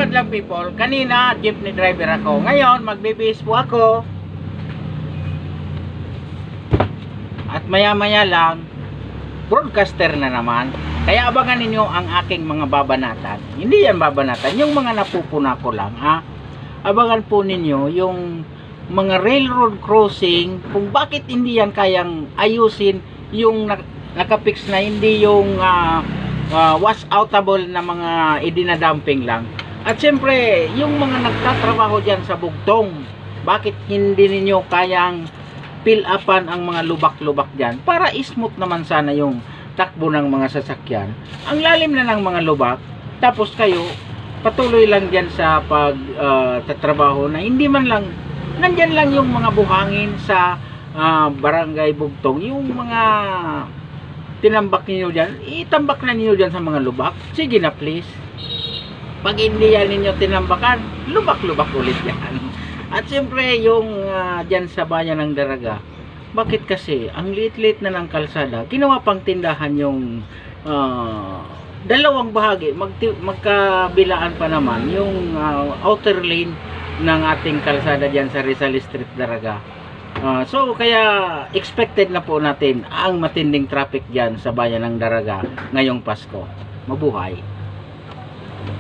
madlang people, kanina jeepney driver ako. Ngayon, magbibihis po ako. At maya-maya lang, broadcaster na naman. Kaya abangan ninyo ang aking mga babanatan. Hindi yan babanatan, yung mga napupuna ko lang, ha. Abangan po ninyo yung mga railroad crossing, kung bakit hindi yan kayang ayusin, yung nakapix na hindi yung wash outable na mga idinadumping lang. At siyempre, yung mga nagtatrabaho dyan sa bugtong, bakit hindi ninyo kayang fill upan ang mga lubak-lubak dyan para smooth naman sana yung takbo ng mga sasakyan. Ang lalim na ng mga lubak, tapos kayo patuloy lang dyan sa pagtatrabaho na hindi man lang, nandyan lang yung mga buhangin sa barangay bugtong, yung mga tinambak niyo dyan, itambak na niyo dyan sa mga lubak. Sige na please. Pag hindi yan ninyo tinambakan, lubak-lubak ulit yan. At siyempre yung dyan sa bayan ng Daraga, bakit kasi ang liit-liit na ng kalsada, ginawa pang tindahan yung dalawang bahagi, magkabilaan pa naman yung outer lane ng ating kalsada dyan sa Rizal Street, Daraga. So kaya expected na po natin ang matinding traffic dyan sa bayan ng Daraga ngayong Pasko. Mabuhay!